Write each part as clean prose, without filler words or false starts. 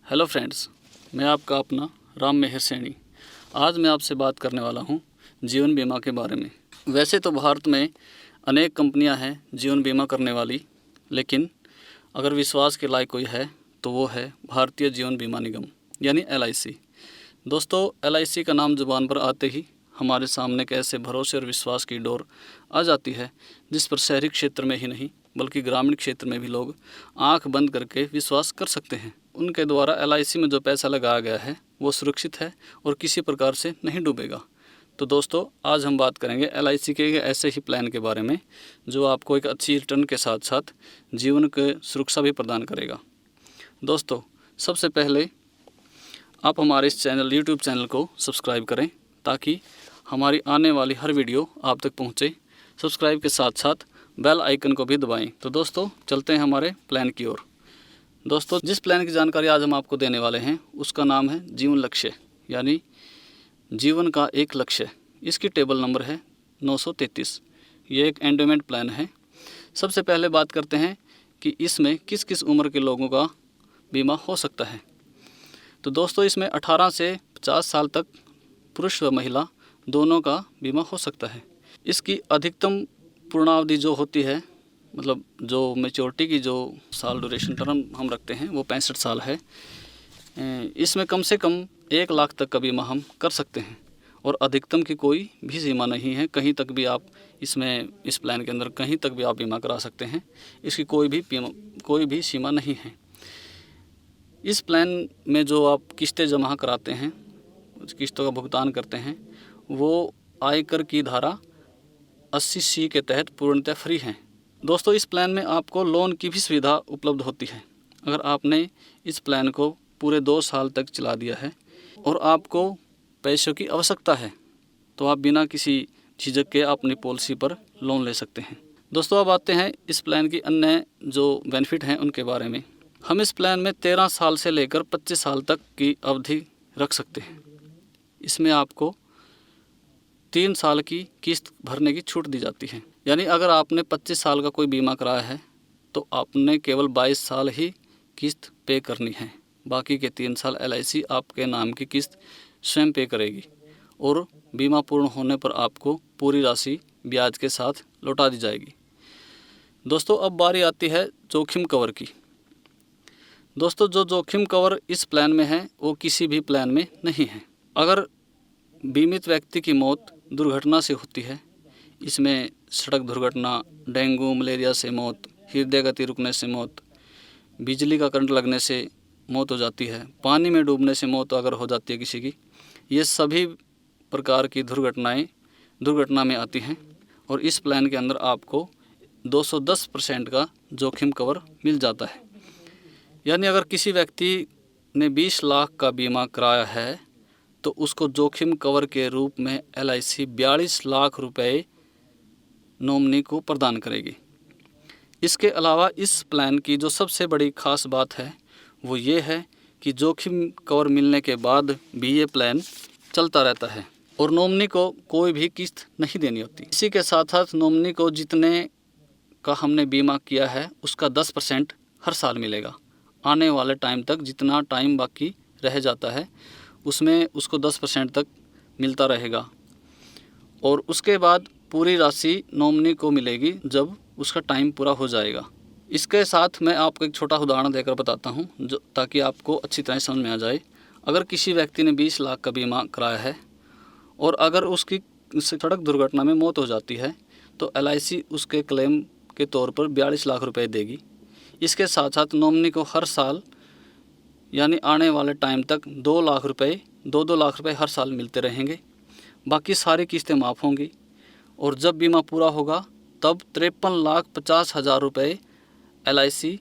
Hello friends, मैं आपका अपना राम मेहर सैनी। आज मैं आपसे बात करने वाला हूं जीवन बीमा के बारे में। वैसे तो भारत में अनेक कंपनियां हैं जीवन बीमा करने वाली, लेकिन अगर विश्वास के लायक कोई है तो वो है भारतीय जीवन बीमा निगम यानी LIC। दोस्तों, LIC का नाम जुबान पर आते ही हमारे सामने एक ऐसे भरोसे और विश्वास की डोर आ जाती है जिस पर शहरी क्षेत्र में ही नहीं बल्कि ग्रामीण क्षेत्र में भी लोग आंख बंद करके विश्वास कर सकते हैं। उनके द्वारा LIC में जो पैसा लगाया गया है वो सुरक्षित है और किसी प्रकार से नहीं डूबेगा। तो दोस्तों, आज हम बात करेंगे LIC के ऐसे ही प्लान के बारे में जो आपको एक अच्छी रिटर्न के साथ साथ जीवन की सुरक्षा भी प्रदान करेगा। दोस्तों, सबसे पहले आप हमारे इस YouTube चैनल को सब्सक्राइब करें ताकि हमारी आने वाली हर वीडियो आप तक पहुंचे। सब्सक्राइब के साथ साथ बेल आइकन को भी दबाएं। तो दोस्तों, चलते हैं हमारे प्लान की ओर। दोस्तों, जिस प्लान की जानकारी आज हम आपको देने वाले हैं उसका नाम है जीवन लक्ष्य यानी जीवन का एक लक्ष्य। इसकी टेबल नंबर है 933। ये एक एंडोमेंट प्लान है। सबसे पहले बात करते हैं कि इसमें किस किस उम्र के लोगों का बीमा हो सकता है। तो दोस्तों, इसमें 18 से 50 साल तक पुरुष व महिला दोनों का बीमा हो सकता है। इसकी अधिकतम पूर्णावधि जो होती है, मतलब जो मैच्योरिटी की जो साल ड्यूरेशन टर्म हम रखते हैं वो 65 साल है। इसमें कम से कम 1 लाख तक का बीमा हम कर सकते हैं और अधिकतम की कोई भी सीमा नहीं है। कहीं तक भी आप इस प्लान के अंदर कहीं तक भी आप बीमा करा सकते हैं। इसकी कोई भी सीमा नहीं है। इस प्लान में जो आप किस्तें जमा कराते हैं, उस किस्तों का भुगतान करते हैं, वो आयकर की धारा 80C के तहत पूर्णतः फ्री हैं। दोस्तों, इस प्लान में आपको लोन की भी सुविधा उपलब्ध होती है। अगर आपने इस प्लान को पूरे 2 साल तक चला दिया है और आपको पैसों की आवश्यकता है तो आप बिना किसी झिझक के अपनी पॉलिसी पर लोन ले सकते हैं। दोस्तों, अब आते हैं इस प्लान की अन्य जो बेनिफिट हैं उनके बारे में। हम इस प्लान में 13 साल से लेकर 25 साल तक की अवधि रख सकते हैं। इसमें आपको 3 साल की किस्त भरने की छूट दी जाती है। यानी अगर आपने 25 साल का कोई बीमा कराया है तो आपने केवल 22 साल ही किस्त पे करनी है। बाकी के 3 साल LIC आपके नाम की किस्त स्वयं पे करेगी और बीमा पूर्ण होने पर आपको पूरी राशि ब्याज के साथ लौटा दी जाएगी। दोस्तों, अब बारी आती है जोखिम कवर की। दोस्तों, जो जोखिम कवर इस प्लान में है वो किसी भी प्लान में नहीं है। अगर बीमित व्यक्ति की मौत दुर्घटना से होती है, इसमें सड़क दुर्घटना, डेंगू मलेरिया से मौत, हृदय गति रुकने से मौत, बिजली का करंट लगने से मौत हो जाती है, पानी में डूबने से मौत अगर हो जाती है किसी की, ये सभी प्रकार की दुर्घटना में आती हैं और इस प्लान के अंदर आपको 210% का जोखिम कवर मिल जाता है। यानी अगर किसी व्यक्ति ने 20 लाख का बीमा कराया है तो उसको जोखिम कवर के रूप में LIC 42 लाख रुपए नॉमिनी को प्रदान करेगी। इसके अलावा इस प्लान की जो सबसे बड़ी खास बात है वो ये है कि जोखिम कवर मिलने के बाद भी ये प्लान चलता रहता है और नॉमिनी को कोई भी किस्त नहीं देनी होती। इसी के साथ साथ नॉमिनी को जितने का हमने बीमा किया है उसका 10% हर साल मिलेगा। आने वाले टाइम तक जितना टाइम बाकी रह जाता है उसमें उसको 10% तक मिलता रहेगा और उसके बाद पूरी राशि नॉमिनी को मिलेगी जब उसका टाइम पूरा हो जाएगा। इसके साथ मैं आपको एक छोटा उदाहरण देकर बताता हूं जो ताकि आपको अच्छी तरह समझ में आ जाए। अगर किसी व्यक्ति ने 20 लाख का बीमा कराया है और अगर उसकी सड़क दुर्घटना में मौत हो जाती है तो LIC उसके क्लेम के तौर पर 42 लाख रुपए देगी। इसके साथ साथ नॉमिनी को हर साल यानी आने वाले टाइम तक 2 लाख रुपए हर साल मिलते रहेंगे। बाकी सारी किस्तें माफ़ होंगी और जब बीमा पूरा होगा तब 53,50,000 रुपये LIC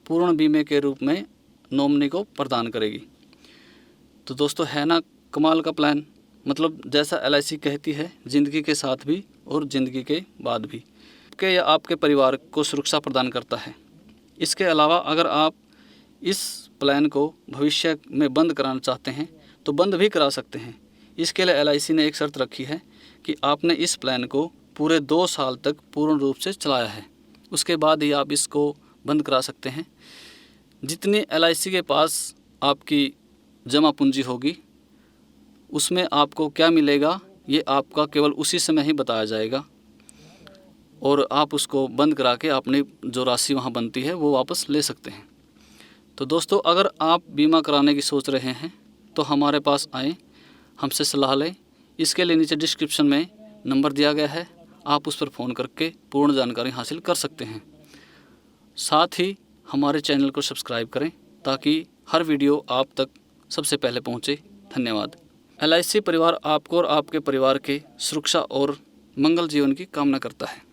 पूर्ण बीमे के रूप में नॉमिनी को प्रदान करेगी। तो दोस्तों, है ना कमाल का प्लान। मतलब जैसा LIC कहती है, ज़िंदगी के साथ भी और ज़िंदगी के बाद भी आपके या आपके परिवार को सुरक्षा प्रदान करता है। इसके अलावा अगर आप इस प्लान को भविष्य में बंद कराना चाहते हैं तो बंद भी करा सकते हैं। इसके लिए LIC ने एक शर्त रखी है कि आपने इस प्लान को पूरे 2 साल तक पूर्ण रूप से चलाया है, उसके बाद ही आप इसको बंद करा सकते हैं। जितनी LIC के पास आपकी जमा पूंजी होगी उसमें आपको क्या मिलेगा ये आपका केवल उसी समय ही बताया जाएगा और आप उसको बंद करा के अपनी जो राशि वहाँ बनती है वो वापस ले सकते हैं। तो दोस्तों, अगर आप बीमा कराने की सोच रहे हैं तो हमारे पास आएँ, हमसे सलाह लें। इसके लिए नीचे डिस्क्रिप्शन में नंबर दिया गया है, आप उस पर फ़ोन करके पूर्ण जानकारी हासिल कर सकते हैं। साथ ही हमारे चैनल को सब्सक्राइब करें ताकि हर वीडियो आप तक सबसे पहले पहुंचे। धन्यवाद। LIC परिवार आपको और आपके परिवार के सुरक्षा और मंगल जीवन की कामना करता है।